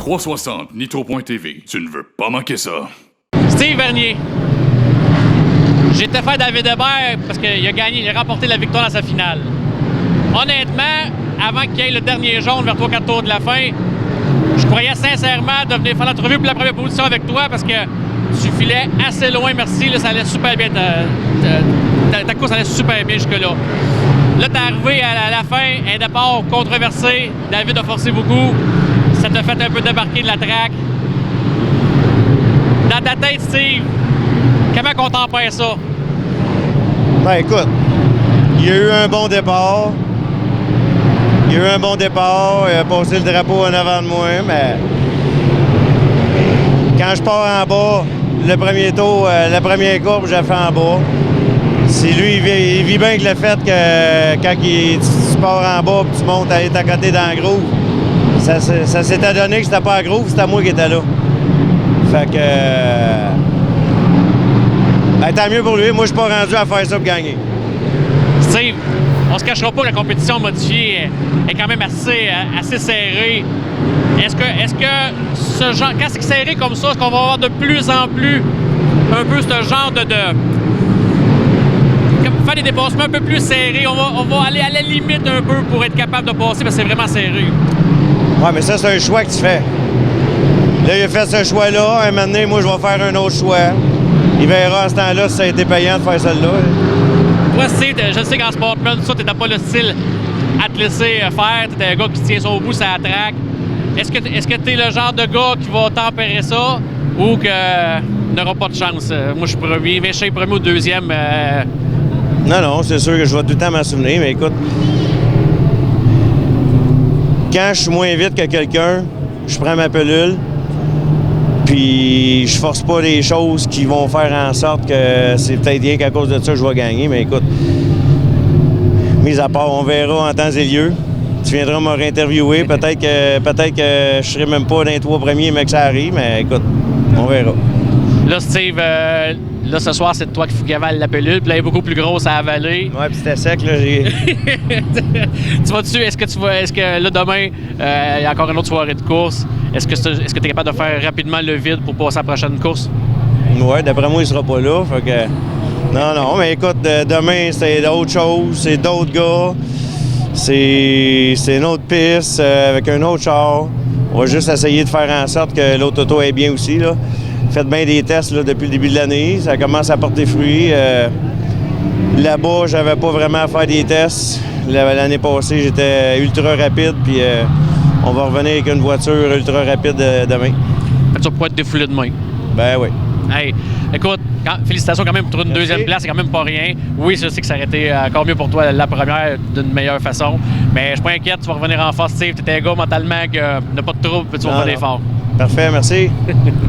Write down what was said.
360 Nitro.tv. Tu ne veux pas manquer ça. Steve Vernier. J'étais fait David Hébert parce qu'il a gagné, il a remporté la victoire dans sa finale. Honnêtement, avant qu'il y ait le dernier jaune vers 3-4 tours de la fin, je croyais sincèrement de venir faire l'entrevue pour la première position avec toi parce que tu filais assez loin, merci, là, ça allait super bien. Ta course allait super bien jusque-là. Là, t'es arrivé à la fin, un départ controversé. David a forcé beaucoup. Ça t'a fait un peu débarquer de la track. Dans ta tête, Steve, comment on t'en perd ça? Ben écoute, il y a eu un bon départ. Il a passé le drapeau en avant de moi, mais quand je pars en bas, le premier tour, la première courbe, j'ai fait en bas. Si lui, il vit bien avec le fait que quand tu pars en bas et tu montes à être à côté dans la groove, ça s'était donné que c'était pas à groove, c'était moi qui étais là. Fait que... tant mieux pour lui, moi je suis pas rendu à faire ça pour gagner. Steve, on se cachera pas que la compétition modifiée est quand même assez serrée. Est-ce que ce genre, quand c'est serré comme ça, est-ce qu'on va avoir de plus en plus un peu ce genre de faire des dépassements un peu plus serrés? On va aller à la limite un peu pour être capable de passer parce que c'est vraiment serré. Ouais, mais ça, c'est un choix que tu fais. Là, il a fait ce choix-là. Un moment donné, moi, je vais faire un autre choix. Il verra à ce temps-là si ça a été payant de faire celle-là. Toi, je sais qu'en Sportman, tu n'étais pas le style à te laisser faire. Tu étais un gars qui tient son bout sur la track. Est-ce que tu es le genre de gars qui va tempérer ça ou que n'aura pas de chance? Moi, je suis premier, mais je suis premier ou deuxième. Non, c'est sûr que je vais tout le temps m'en souvenir, mais écoute, quand je suis moins vite que quelqu'un, je prends ma pilule, puis je force pas les choses qui vont faire en sorte que c'est peut-être rien qu'à cause de ça que je vais gagner, mais écoute, mis à part, on verra en temps et lieu. Tu viendras me réinterviewer, peut-être que je serai même pas dans les 3 premiers, mais que ça arrive, mais écoute, on verra. Là, Steve, là, ce soir, c'est toi qui avales la pilule, puis là, elle est beaucoup plus grosse à avaler. Ouais, puis c'était sec, là, Tu vas dessus, est-ce que là, demain, il y a encore une autre soirée de course? Est-ce que tu es capable de faire rapidement le vide pour passer à la prochaine course? Ouais, d'après moi, il sera pas là, fait que... Non, mais écoute, demain, c'est d'autres choses, c'est d'autres gars, c'est une autre piste avec un autre char. On va juste essayer de faire en sorte que l'autre auto est bien aussi, là. Faites bien des tests là, depuis le début de l'année. Ça commence à porter fruit. Là-bas, j'avais pas vraiment à faire des tests. L'année passée, j'étais ultra rapide. Puis on va revenir avec une voiture ultra rapide demain. Tu vas pouvoir être défoulé demain. Ben oui. Hey, écoute, félicitations quand même pour une deuxième place. C'est quand même pas rien. Oui, je sais que ça aurait été encore mieux pour toi la première d'une meilleure façon. Mais je suis pas inquiète. Tu vas revenir en force, Steve. Tu es un gars mentalement qui n'a pas de trouble. Puis tu vas revenir fort. Parfait, merci.